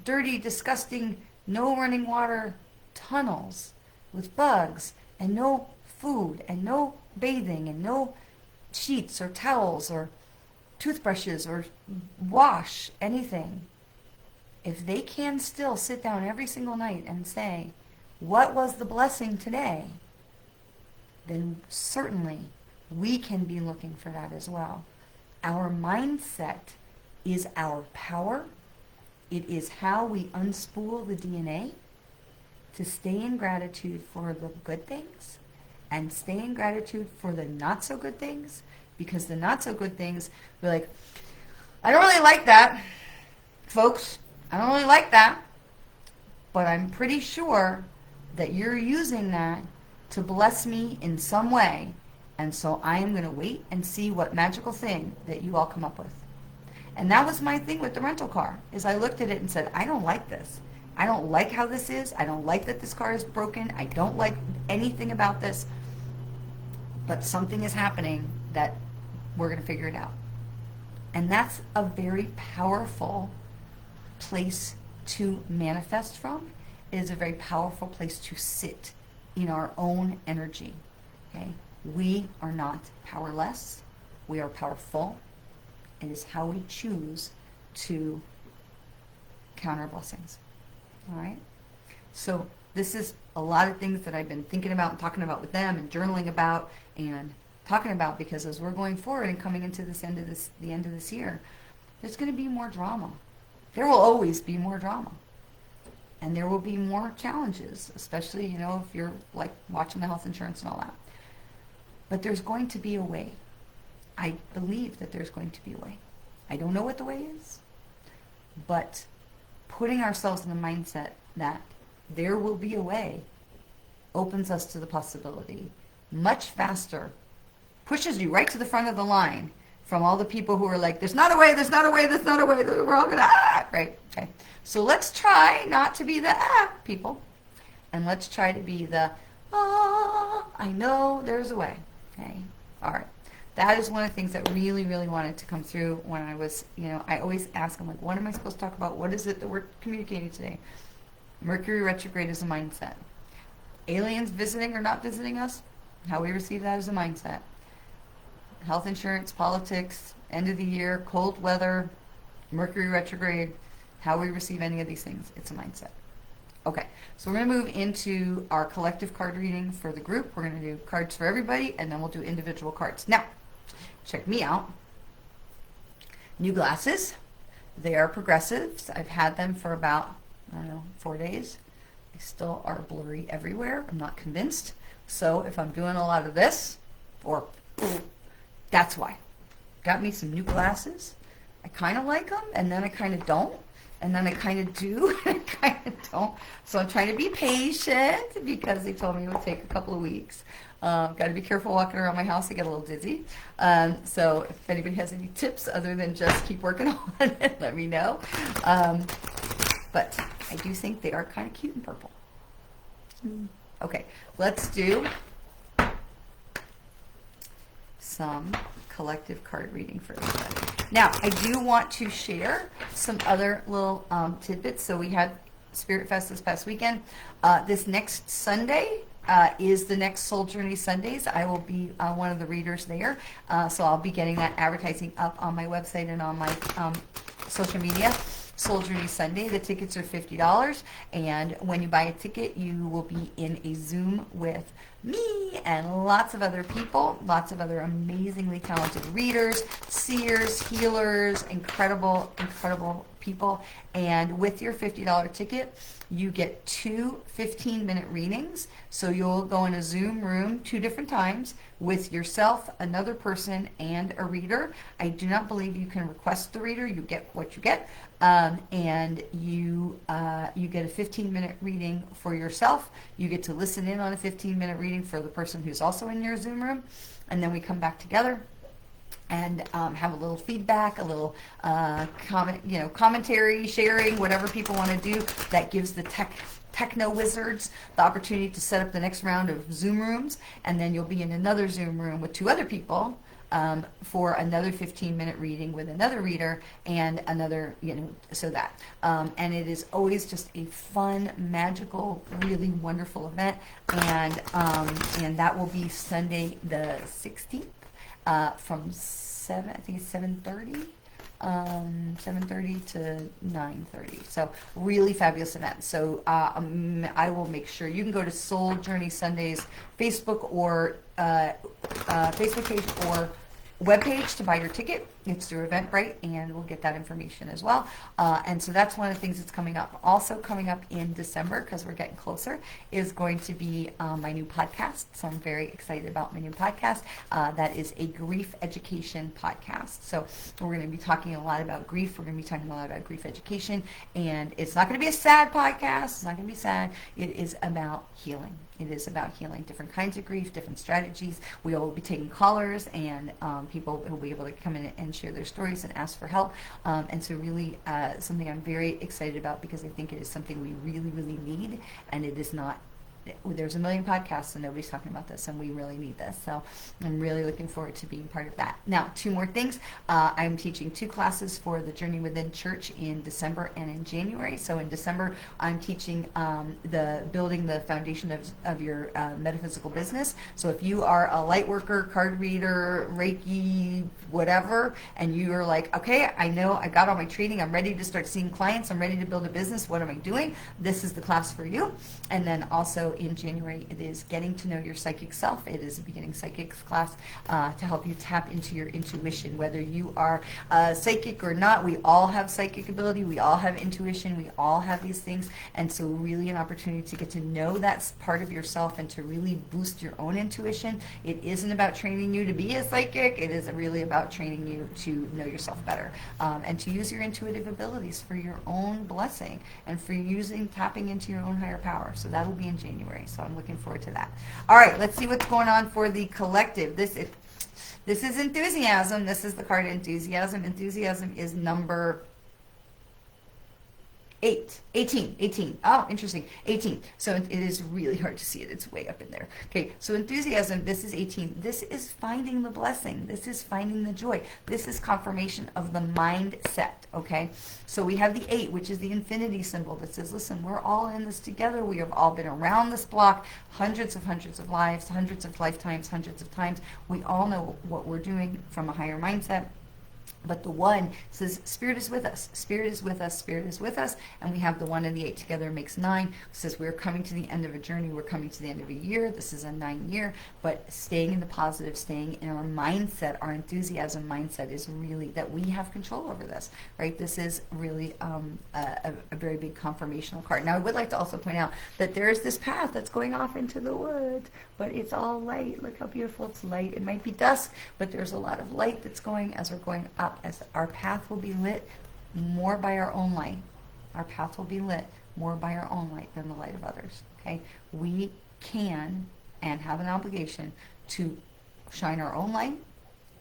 dirty, disgusting, no running water tunnels with bugs and no food and no bathing and no sheets or towels or toothbrushes or wash anything, if they can still sit down every single night and say, what was the blessing today? Then certainly we can be looking for that as well. Our mindset is our power. It is how we unspool the DNA to stay in gratitude for the good things and stay in gratitude for the not so good things, because the not so good things, we're like, I don't really like that, folks. I don't really like that, but I'm pretty sure that you're using that to bless me in some way, and so I am going to wait and see what magical thing that you all come up with. And that was my thing with the rental car, is I looked at it and said, I don't like this. I don't like how this is. I don't like that this car is broken. I don't like anything about this. But something is happening that we're going to figure it out. And that's a very powerful place to manifest from. It is a very powerful place to sit in our own energy. Okay? We are not powerless. We are powerful. It is how we choose to counter blessings. All right? So this is a lot of things that I've been thinking about and talking about with them and journaling about and talking about, because as we're going forward and coming into the end of this year, there's going to be more drama. There will always be more drama. And there will be more challenges, especially, if you're like watching the health insurance and all that. But there's going to be a way. I believe that there's going to be a way. I don't know what the way is, but putting ourselves in the mindset that there will be a way opens us to the possibility much faster, pushes you right to the front of the line from all the people who are like, there's not a way, there's not a way, there's not a way, we're all gonna, right? Okay. So let's try not to be the people, and let's try to be the, I know there's a way. Okay. All right. That is one of the things that really, really wanted to come through when I was, I always ask them, like, what am I supposed to talk about? What is it that we're communicating today? Mercury retrograde is a mindset. Aliens visiting or not visiting us, how we receive that is a mindset. Health insurance, politics, end of the year, cold weather, Mercury retrograde, how we receive any of these things, it's a mindset. Okay, so we're going to move into our collective card reading for the group. We're going to do cards for everybody, and then we'll do individual cards. Now, check me out. New glasses. They are progressives. I've had them for about, 4 days. They still are blurry everywhere. I'm not convinced. So if I'm doing a lot of this, that's why. Got me some new glasses. I kind of like them, and then I kind of don't. And then I kind of do, and I kind of don't. So I'm trying to be patient because they told me it would take a couple of weeks. Got to be careful walking around my house. I get a little dizzy. So if anybody has any tips other than just keep working on it, let me know. But I do think they are kind of cute in purple. Okay, let's do some collective card reading for everybody. Now, I do want to share some other little tidbits. So we had Spirit Fest this past weekend. This next Sunday is the next Soul Journey Sundays. I will be one of the readers there. So I'll be getting that advertising up on my website and on my social media. Soul Journey Sunday. The tickets are $50, and when you buy a ticket, you will be in a Zoom with me and lots of other people, lots of other amazingly talented readers, seers, healers, incredible, incredible people. And with your $50 ticket, you get 2 15-minute readings. So you'll go in a Zoom room 2 different times with yourself, another person, and a reader. I do not believe you can request the reader. You get what you get. And you get a 15-minute reading for yourself. You get to listen in on a 15-minute reading for the person who's also in your Zoom room. And then we come back together and have a little feedback, a little commentary, sharing, whatever people want to do. That gives the techno wizards the opportunity to set up the next round of Zoom rooms, and then you'll be in another Zoom room with 2 other people for another 15-minute reading with another reader and another, so that. And it is always just a fun, magical, really wonderful event, and that will be Sunday the 16th. From 7:30 to 9:30. So really fabulous event. So I will make sure you can go to Soul Journey Sundays Facebook or Facebook page or webpage to buy your ticket. It's through Eventbrite, and we'll get that information as well. And so that's one of the things that's coming up. Also coming up in December, because we're getting closer, is going to be my new podcast. So I'm very excited about my new podcast. That is a grief education podcast. So we're going to be talking a lot about grief. We're going to be talking a lot about grief education. And it's not going to be a sad podcast. It's not going to be sad. It is about healing. It is about healing different kinds of grief, different strategies. We will be taking callers, and people will be able to come in and share their stories and ask for help. And so really something I'm very excited about, because I think it is something we really, really need, and it is not, there's a million podcasts and nobody's talking about this, and we really need this. So I'm really looking forward to being part of that. Now, 2 more things. I'm teaching 2 classes for the Journey Within Church in December and in January. So in December, I'm teaching building the foundation of your metaphysical business. So if you are a light worker, card reader, Reiki, whatever, and you're like, okay, I know I got all my training, I'm ready to start seeing clients, I'm ready to build a business, what am I doing? This is the class for you. And then also in January, it is getting to know your psychic self. It is a beginning psychics class to help you tap into your intuition, whether you are psychic or not. We all have psychic ability, we all have intuition, we all have these things, and so really an opportunity to get to know that part of yourself and to really boost your own intuition. It isn't about training you to be a psychic, it is really about training you to know yourself better, and to use your intuitive abilities for your own blessing and for tapping into your own higher power. So that'll be in January, so I'm looking forward to that. All right, let's see what's going on for the collective. This is enthusiasm. This is the card enthusiasm. Enthusiasm is number 18. Oh, interesting. 18. So it is really hard to see it. It's way up in there. Okay, so enthusiasm, this is 18. This is finding the blessing. This is finding the joy. This is confirmation of the mindset, okay? So we have the 8, which is the infinity symbol that says, listen, we're all in this together. We have all been around this block hundreds of lives, hundreds of lifetimes, hundreds of times. We all know what we're doing from a higher mindset. But the 1 says, Spirit is with us. Spirit is with us. Spirit is with us. And we have the 1 and the 8 together makes 9. It says we're coming to the end of a journey. We're coming to the end of a year. This is a 9 year. But staying in the positive, staying in our mindset, our enthusiasm mindset is really that we have control over this, right? This is really a very big confirmational card. Now, I would like to also point out that there is this path that's going off into the woods, but it's all light. Look how beautiful it's light. It might be dusk, but there's a lot of light that's going as we're going up. As our path will be lit more by our own light. Our path will be lit more by our own light than the light of others. Okay? We can and have an obligation to shine our own light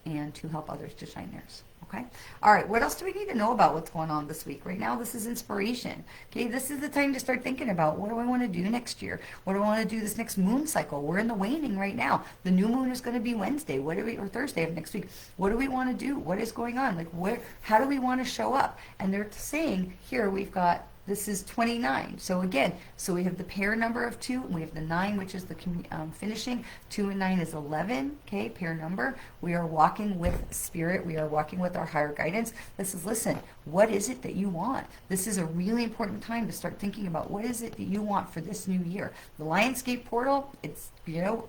and to help others to shine theirs. Okay? All right, what else do we need to know about what's going on this week? Right now, this is inspiration. Okay, this is the time to start thinking about what do I want to do next year? What do I want to do this next moon cycle? We're in the waning right now. The new moon is going to be Wednesday. Or Thursday of next week. What do we want to do? What is going on? Like, how do we want to show up? And they're saying here we've got, this is 29. So again, so we have the pair number of 2, and we have the 9, which is the finishing. 2 and 9 is 11, okay, pair number. We are walking with spirit. We are walking with our higher guidance. This is, listen, what is it that you want? This is a really important time to start thinking about what is it that you want for this new year. The Lionsgate portal, it's,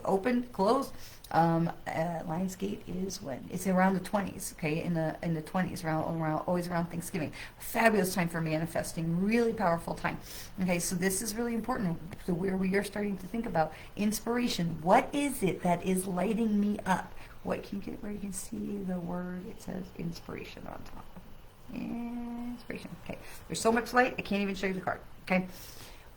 open, closed. Lionsgate is when it's around the 20s, okay, in the 20s, always around Thanksgiving. Fabulous time for manifesting, really powerful time. Okay, so this is really important. So where we are starting to think about inspiration. What is it that is lighting me up? What can you get where you can see the word? It says inspiration on top. Inspiration. Okay, there's so much light I can't even show you the card. Okay,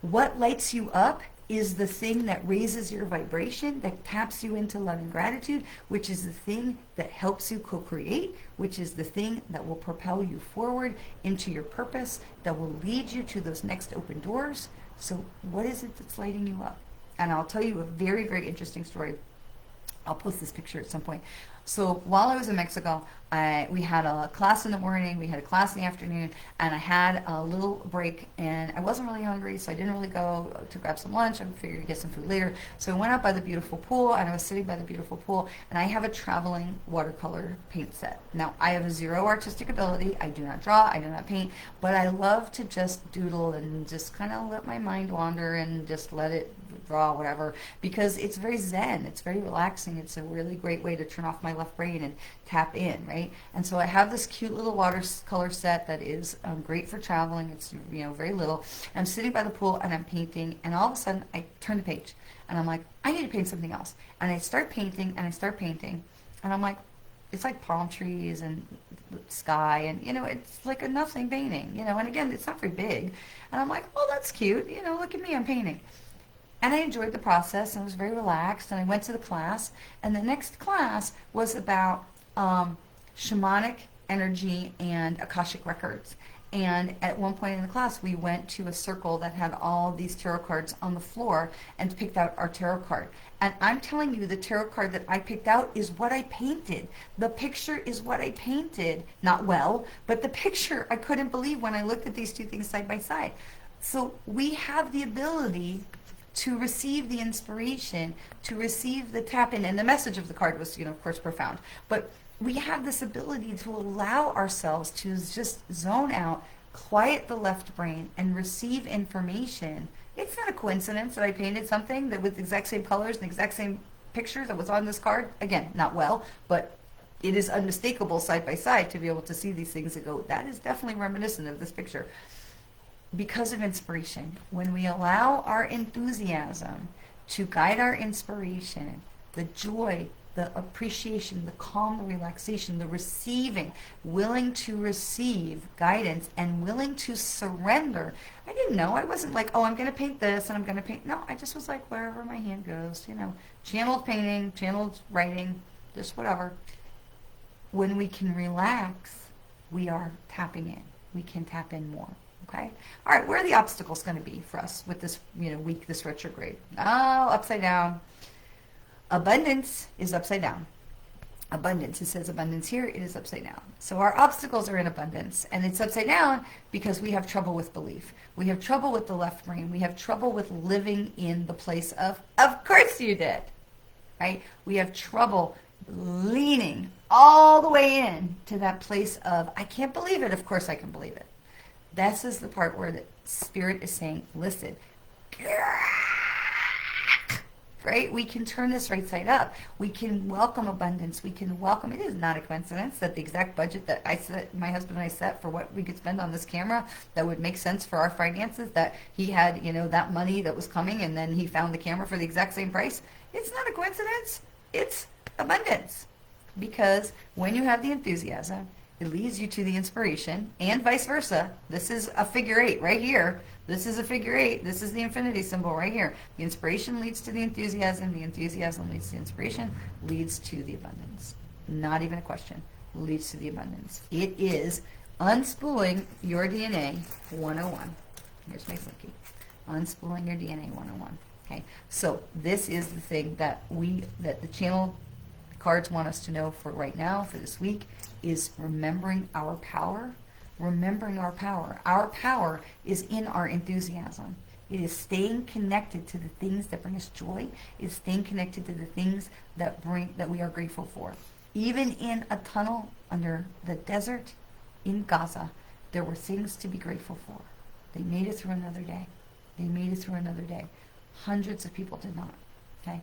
what lights you up is the thing that raises your vibration, that taps you into love and gratitude, which is the thing that helps you co-create, which is the thing that will propel you forward into your purpose, that will lead you to those next open doors. So what is it that's lighting you up? And I'll tell you a very, very interesting story. I'll post this picture at some point. So while I was in Mexico, we had a class in the morning, we had a class in the afternoon, and I had a little break, and I wasn't really hungry, so I didn't really go to grab some lunch. I figured to get some food later. So I went out by the beautiful pool, and I was sitting by the beautiful pool, and I have a traveling watercolor paint set. Now, I have a 0 artistic ability. I do not draw, I do not paint, but I love to just doodle and just kind of let my mind wander and just let it draw, whatever, because it's very zen, it's very relaxing, it's a really great way to turn off my left brain and tap in, right? And so I have this cute little watercolor set that is great for traveling. It's very little. I'm sitting by the pool and I'm painting, and all of a sudden I turn the page and I'm like, I need to paint something else. And I start painting and I'm like, it's like palm trees and sky, and it's like a nothing painting, and again, it's not very big. And I'm like, oh, that's cute, look at me, I'm painting. And I enjoyed the process, and I was very relaxed, and I went to the class, and the next class was about shamanic energy and Akashic records. And at one point in the class, we went to a circle that had all these tarot cards on the floor and picked out our tarot card. And I'm telling you, the tarot card that I picked out is what I painted. The picture is what I painted. Not well, but the picture, I couldn't believe when I looked at these two things side by side. So we have the ability to receive the inspiration, to receive the tap in, and the message of the card was, of course, profound. But we have this ability to allow ourselves to just zone out, quiet the left brain, and receive information. It's not a coincidence that I painted something that with the exact same colors and the exact same pictures that was on this card. Again, not well, but it is unmistakable side by side to be able to see these things and go, that is definitely reminiscent of this picture. Because of inspiration, when we allow our enthusiasm to guide our inspiration, the joy, the appreciation, the calm, the relaxation, the receiving, willing to receive guidance and willing to surrender. I didn't know. I wasn't like, oh, I'm going to paint this and I'm going to paint. No, I just was like, wherever my hand goes, channeled painting, channeled writing, just whatever. When we can relax, we are tapping in. We can tap in more. Okay? All right, where are the obstacles going to be for us with this, week, this retrograde? Oh, upside down. Abundance is upside down. Abundance, it says abundance here, it is upside down. So our obstacles are in abundance, and it's upside down because we have trouble with belief. We have trouble with the left brain. We have trouble with living in the place of course you did, right? We have trouble leaning all the way in to that place of, I can't believe it, of course I can believe it. This is the part where the Spirit is saying, listen, right? We can turn this right side up. We can welcome abundance. We can welcome, it is not a coincidence that the exact budget that I set, my husband and I set for what we could spend on this camera that would make sense for our finances, that he had, that money that was coming and then he found the camera for the exact same price. It's not a coincidence. It's abundance. Because when you have the enthusiasm, it leads you to the inspiration, and vice versa. This is a figure 8 right here. This is a figure 8. This is the infinity symbol right here. The inspiration leads to the enthusiasm. The enthusiasm leads to the inspiration, leads to the abundance. Not even a question. Leads to the abundance. It is unspooling your DNA 101. Here's my slinky. Unspooling your DNA 101. Okay, so this is the thing that the channel cards want us to know for right now, for this week, is remembering our power. Remembering our power. Our power is in our enthusiasm. It is staying connected to the things that bring us joy. It is staying connected to the things that we are grateful for. Even in a tunnel under the desert in Gaza, there were things to be grateful for. They made it through another day. They made it through another day. Hundreds of people did not. Okay?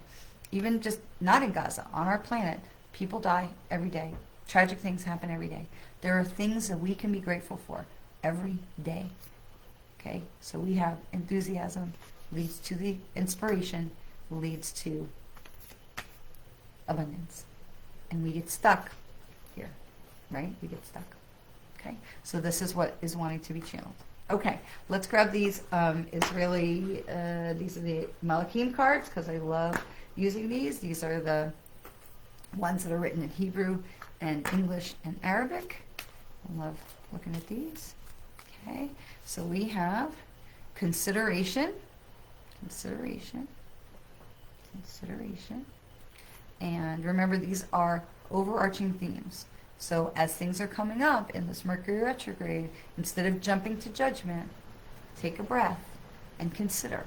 Even just not in Gaza, on our planet, people die every day. Tragic things happen every day. There are things that we can be grateful for every day. Okay? So we have enthusiasm, leads to the inspiration, leads to abundance. And we get stuck here, right? We get stuck. Okay? So this is what is wanting to be channeled. Okay, let's grab these these are the Malachim cards because I love using these. These are the ones that are written in Hebrew and English and Arabic. I love looking at these. Okay, so we have consideration, and remember these are overarching themes. So as things are coming up in this Mercury retrograde, instead of jumping to judgment, take a breath and consider,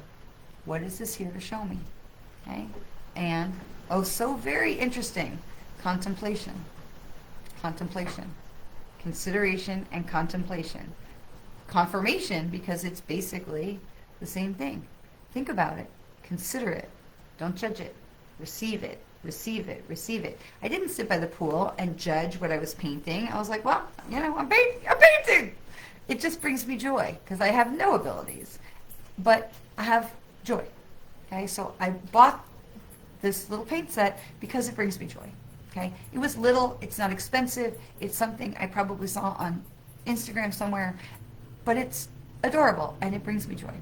what is this here to show me? Okay? And, oh, so very interesting, contemplation. Consideration and contemplation. Confirmation, because it's basically the same thing. Think about it. Consider it. Don't judge it. Receive it. Receive it. I didn't sit by the pool and judge what I was painting. I was like, well, I'm painting. It just brings me joy because I have no abilities, but I have joy. Okay, so I bought this little paint set because it brings me joy. Okay, it was little. It's not expensive. It's something I probably saw on Instagram somewhere, but it's adorable and it brings me joy.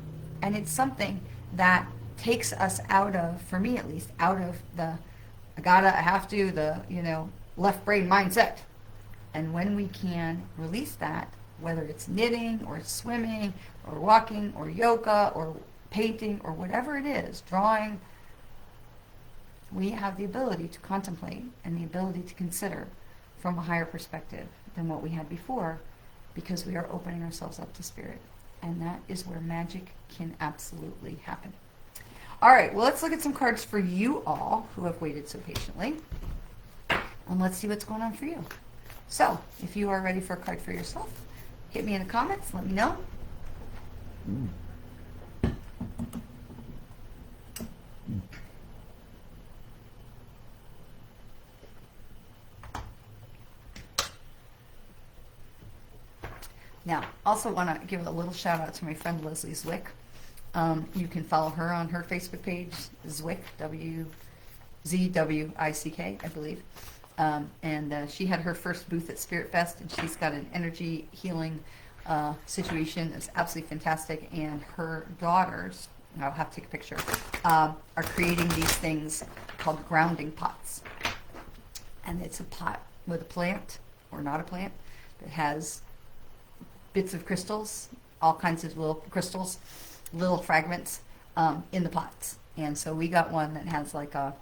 And it's something that takes us out of, for me at least, out of the I have to, the, left brain mindset. And when we can release that, whether it's knitting or swimming or walking or yoga or painting or whatever it is, drawing, we have the ability to contemplate and the ability to consider from a higher perspective than what we had before, because we are opening ourselves up to spirit. And that is where magic can absolutely happen. All right, well, let's look at some cards for you all who have waited so patiently. and let's see what's going on for you. So, if you are ready for a card for yourself, hit me in the comments, let me know. Now, also want to give a little shout out to my friend Leslie Zwick. You can follow her on her Facebook page, Zwick, Z-W-I-C-K, I believe. And she had her first booth at Spirit Fest, and she's got an energy healing situation. It's absolutely fantastic. And her daughters, I'll have to take a picture, are creating these things called grounding pots. And it's a pot with a plant, or not a plant, that has bits of crystals, all kinds of little crystals, little fragments in the pots. And so we got one that has like a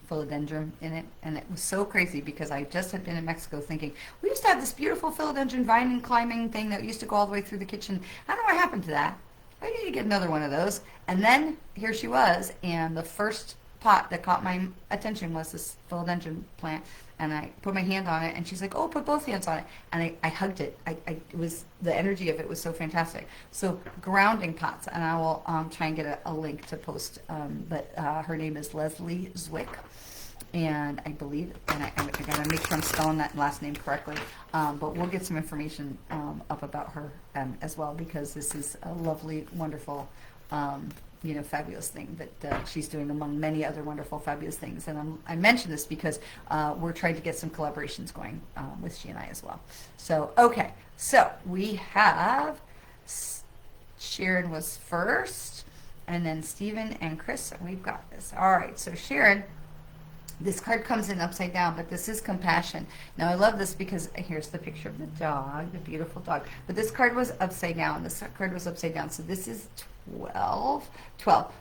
philodendron in it, and it was so crazy because I just had been in Mexico thinking, we used to have this beautiful philodendron vine and climbing thing that used to go all the way through the kitchen. I don't know what happened to that. I need to get another one of those. And then here she was, and the first pot that caught my attention was this philodendron plant, and I put my hand on it, and she's like, oh, put both hands on it, and I hugged it. It was, the energy of it was so fantastic. So grounding pots, and I will try and get a link to post, but her name is Leslie Zwick, and I believe, and I gotta make sure I'm spelling that last name correctly, but we'll get some information up about her as well, because this is a lovely, wonderful, fabulous thing that she's doing among many other wonderful, fabulous things. And I mention this because we're trying to get some collaborations going with she and I as well. So, okay. So, we have Sharon was first, and then Stephen and Chris. We've got this. All right. So, Sharon, this card comes in upside down, but this is compassion. Now, I love this because here's the picture of the dog, the beautiful dog. But this card was upside down. This card was upside down. So, this is 12.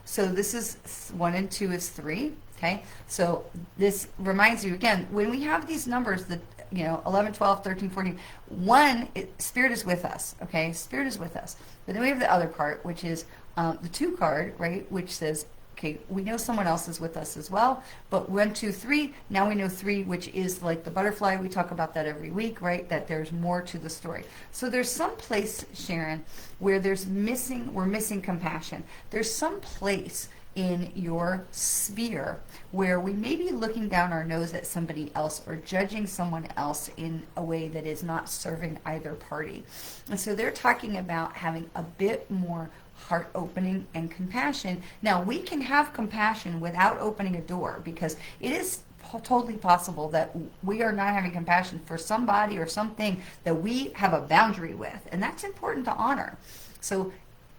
So this is 1 and 2 is 3. Okay. So this reminds you again, when we have these numbers that, 11, 12, 13, 14, 1, Spirit is with us. Okay. Spirit is with us. But then we have the other part, which is the 2 card, right? Which says, okay, we know someone else is with us as well, but 1, 2, 3, now we know 3, which is like the butterfly. We talk about that every week, right? That there's more to the story. So there's some place, Sharon, where we're missing compassion. There's some place in your sphere where we may be looking down our nose at somebody else or judging someone else in a way that is not serving either party. And so they're talking about having a bit more heart opening and compassion. Now, we can have compassion without opening a door, because it is totally possible that we are not having compassion for somebody or something that we have a boundary with, and that's important to honor. So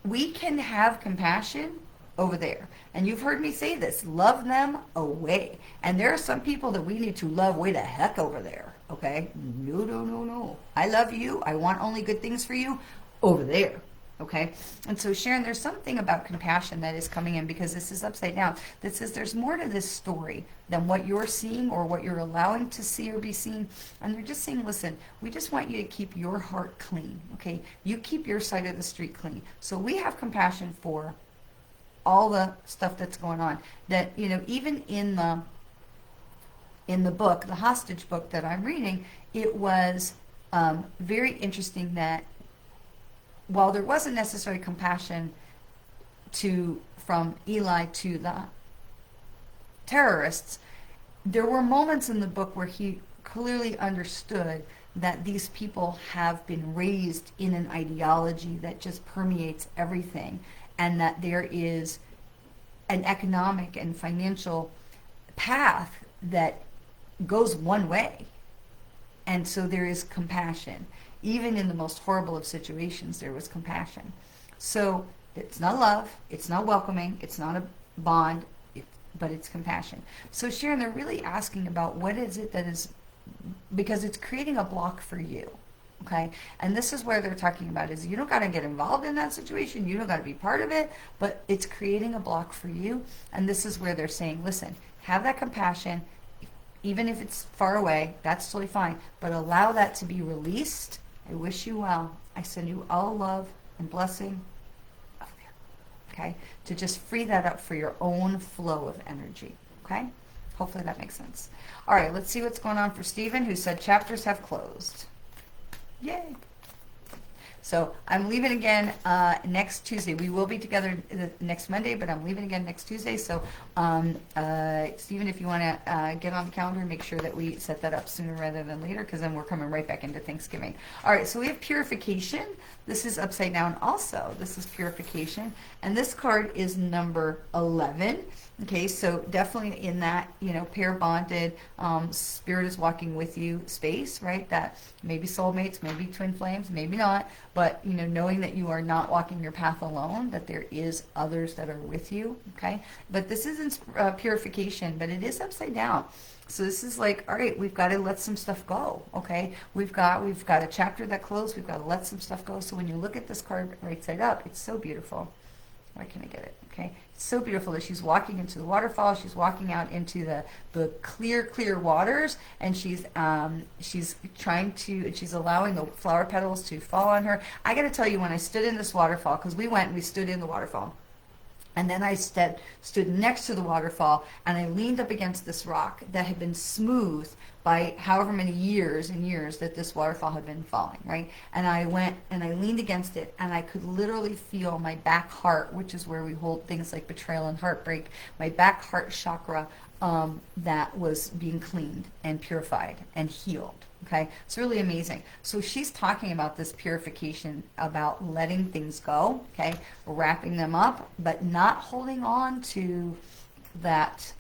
we can have compassion over there. And you've heard me say this, love them away. And there are some people that we need to love way the heck over there, okay? No. I love you. I want only good things for you over there. Okay, and so Sharon, there's something about compassion that is coming in, because this is upside down, that says there's more to this story than what you're seeing or what you're allowing to see or be seen. And they're just saying, listen, we just want you to keep your heart clean. Okay, you keep your side of the street clean. So we have compassion for all the stuff that's going on. That, even in the book, the hostage book that I'm reading, it was very interesting that while there wasn't necessarily compassion from Eli to the terrorists, there were moments in the book where he clearly understood that these people have been raised in an ideology that just permeates everything, and that there is an economic and financial path that goes one way. And so there is compassion. Even in the most horrible of situations, there was compassion. So it's not love, it's not welcoming, it's not a bond, but it's compassion. So Sharon, they're really asking about what is it that is, because it's creating a block for you. Okay, and this is where they're talking about is you don't got to get involved in that situation, you don't got to be part of it, but it's creating a block for you. And this is where they're saying, listen, have that compassion, even if it's far away, that's totally fine, but allow that to be released. I wish you well. I send you all love and blessing up there. Okay, to just free that up for your own flow of energy. Okay, Hopefully that makes sense. All right, let's see what's going on for Stephen, who said chapters have closed. Yay. So I'm leaving again next Tuesday. We will be together next Monday, but I'm leaving again next Tuesday. So, Stephen, if you want to get on the calendar and make sure that we set that up sooner rather than later, because then we're coming right back into Thanksgiving. All right, so we have purification. This is upside down also. This is purification. And this card is number 11. Okay, so definitely in that, pair bonded, spirit is walking with you space, right? That maybe soulmates, maybe twin flames, maybe not, but, knowing that you are not walking your path alone, that there is others that are with you, okay? But this isn't purification, but it is upside down. So this is like, all right, we've got to let some stuff go, okay? We've got a chapter that closed, we've got to let some stuff go. So when you look at this card right side up, it's so beautiful. Why can't I get it? Okay, it's so beautiful that she's walking into the waterfall. She's walking out into the clear waters, and she's allowing the flower petals to fall on her. I got to tell you, when I stood in this waterfall, because we stood in the waterfall, and then I stood next to the waterfall, and I leaned up against this rock that had been smoothed by however many years and years that this waterfall had been falling, right? And I went and I leaned against it, and I could literally feel my back heart, which is where we hold things like betrayal and heartbreak, my back heart chakra that was being cleaned and purified and healed. Okay, it's really amazing. So she's talking about this purification, about letting things go, okay, wrapping them up, but not holding on to that.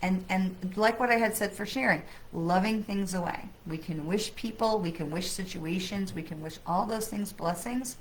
And like what I had said for Sharon, loving things away. We can wish people, we can wish situations, we can wish all those things blessings.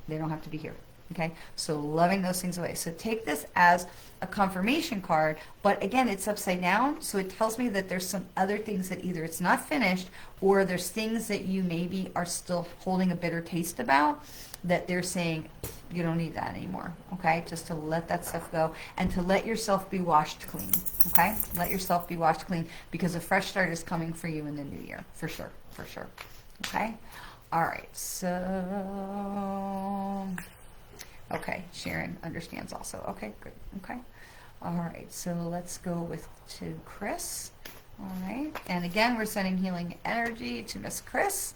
They don't have to be here. Okay, so loving those things away. So take this as a confirmation card, but again, it's upside down, so it tells me that there's some other things that either it's not finished, or there's things that you maybe are still holding a bitter taste about, that they're saying, you don't need that anymore, okay? Just to let that stuff go, and to let yourself be washed clean, okay? Let yourself be washed clean, because a fresh start is coming for you in the new year, for sure, okay? All right, so... Okay, Sharon understands also. Okay, good. Okay. All right, so let's go to Chris. All right, and again, we're sending healing energy to Miss Chris.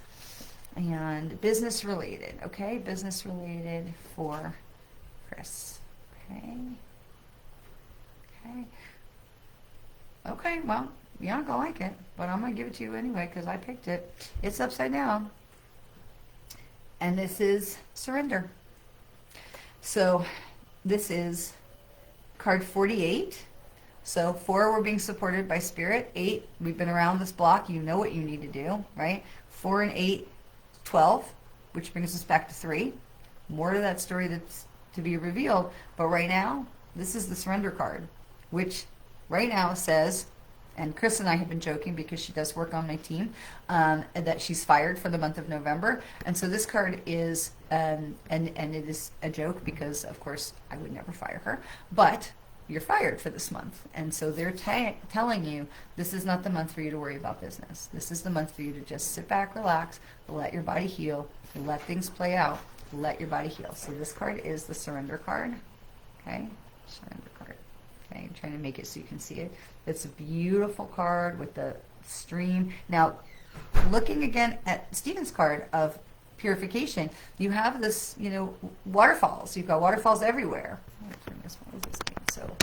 And business related, okay? Business related for Chris. Okay. Okay, well, you're not going to like it, but I'm going to give it to you anyway because I picked it. It's upside down. And this is surrender. So this is card 48. So 4, we're being supported by Spirit. 8, we've been around this block. You know what you need to do, right? 4 and 8, 12, which brings us back to 3. More to that story that's to be revealed. But right now, this is the surrender card, which right now says, and Chris and I have been joking because she does work on my team, that she's fired for the month of November. And so this card is, and it is a joke because, of course, I would never fire her, but you're fired for this month. And so they're telling you this is not the month for you to worry about business. This is the month for you to just sit back, relax, let your body heal, let things play out, let your body heal. So this card is the surrender card. Okay, surrender card. Okay, I'm trying to make it so you can see it. It's a beautiful card with the stream. Now, looking again at Stephen's card of purification, you have this, waterfalls. You've got waterfalls everywhere. I'm going to turn this one over this way. So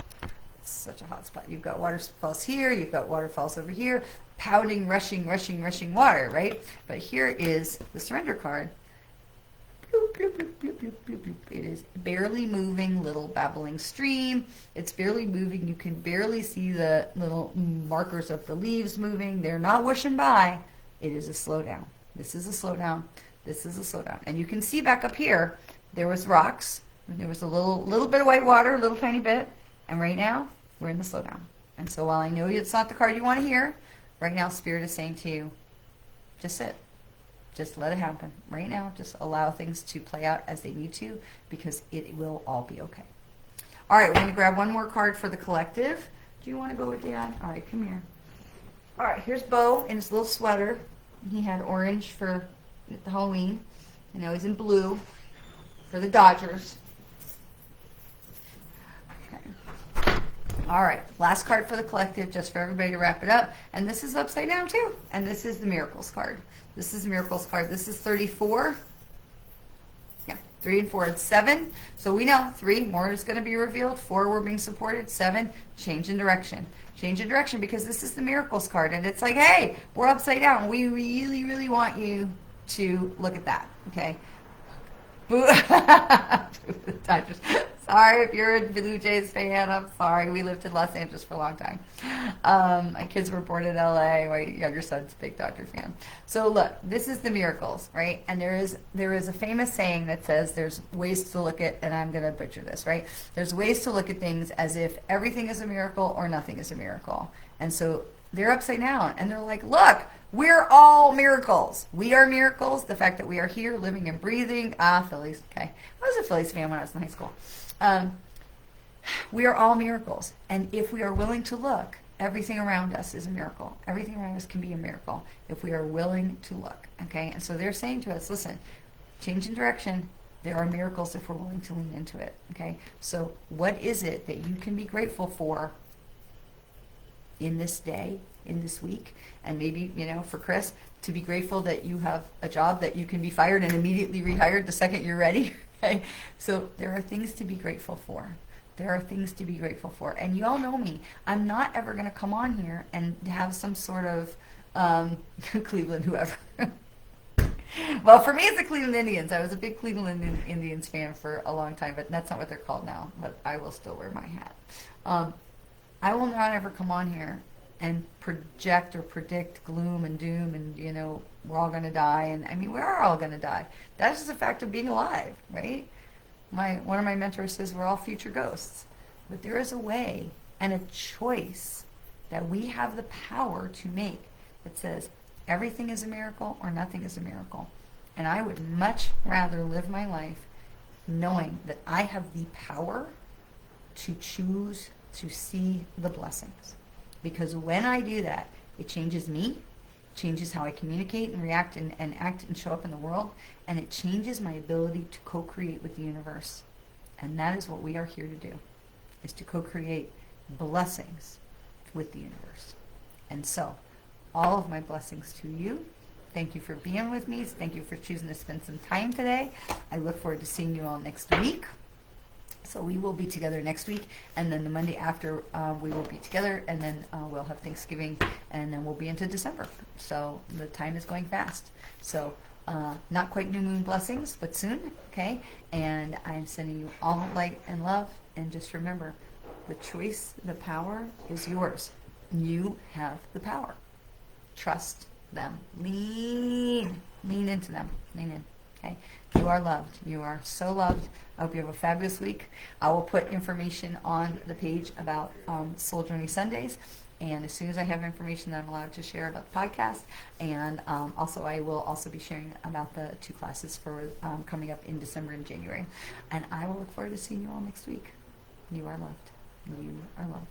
it's such a hot spot. You've got waterfalls here. You've got waterfalls over here. Pounding, rushing water, right? But here is the surrender card. Bloop, bloop, bloop, bloop, bloop, bloop, bloop. It is barely moving little babbling stream. It's barely moving. You can barely see the little markers of the leaves moving. They're not whooshing by. It is a slowdown. This is a slowdown. This is a slowdown. And you can see back up here, there was rocks. There was a little bit of white water, a little tiny bit. And right now, we're in the slowdown. And so while I know it's not the card you want to hear, right now Spirit is saying to you, just sit. Just let it happen. Right now, just allow things to play out as they need to, because it will all be okay. All right, we're going to grab one more card for the collective. Do you want to go with Dad? All right, come here. All right, here's Bo in his little sweater. He had orange for the Halloween. And now he's in blue for the Dodgers. Okay. All right, last card for the collective, just for everybody to wrap it up. And this is upside down too. And this is the miracles card. This is the miracles card. This is 34. Yeah, 3 and 4 and 7. So we know 3, more is going to be revealed. 4, we're being supported. 7, change in direction. Change in direction, because this is the miracles card. And it's like, hey, we're upside down. We really, really want you to look at that. Okay. Boo. Sorry if you're a Blue Jays fan. I'm sorry. We lived in Los Angeles for a long time. My kids were born in LA. My younger son's a big Dodger fan. So look, this is the miracles, right? And there is a famous saying that says there's ways to look at, and I'm going to butcher this, right? There's ways to look at things as if everything is a miracle or nothing is a miracle. And so they're upside down, and they're like, look, we're all miracles. We are miracles. The fact that we are here, living and breathing. Phillies. Okay. I was a Phillies fan when I was in high school. We are all miracles. And if we are willing to look, everything around us is a miracle. Everything around us can be a miracle if we are willing to look. Okay. And so they're saying to us, listen, change in direction. There are miracles if we're willing to lean into it. Okay. So what is it that you can be grateful for in this day, in this week? And maybe, for Chris, to be grateful that you have a job that you can be fired and immediately rehired the second you're ready. Okay? So there are things to be grateful for. There are things to be grateful for. And you all know me. I'm not ever going to come on here and have some sort of Cleveland whoever. Well, for me, it's the Cleveland Indians. I was a big Cleveland Indians fan for a long time, but that's not what they're called now. But I will still wear my hat. I will not ever come on here and project or predict gloom and doom and, we're all going to die. And I mean, we are all going to die. That's just a fact of being alive, right? One of my mentors says we're all future ghosts. But there is a way and a choice that we have the power to make that says everything is a miracle or nothing is a miracle. And I would much rather live my life knowing that I have the power to choose to see the blessings. Because when I do that, it changes me, changes how I communicate and react and act and show up in the world, and it changes my ability to co-create with the universe. And that is what we are here to do, is to co-create blessings with the universe. And so, all of my blessings to you. Thank you for being with me. Thank you for choosing to spend some time today. I look forward to seeing you all next week. So we will be together next week, and then the Monday after we will be together, and then we'll have Thanksgiving, and then we'll be into December. So the time is going fast. So not quite new moon blessings, but soon, okay? And I'm sending you all light and love, and just remember, the choice, the power is yours. You have the power. Trust them. Lean into them. Lean in, okay? You are loved. You are so loved. I hope you have a fabulous week. I will put information on the page about Soul Journey Sundays, and as soon as I have information that I'm allowed to share about the podcast, and also I will also be sharing about the 2 classes for coming up in December and January. And I will look forward to seeing you all next week. You are loved. You are loved.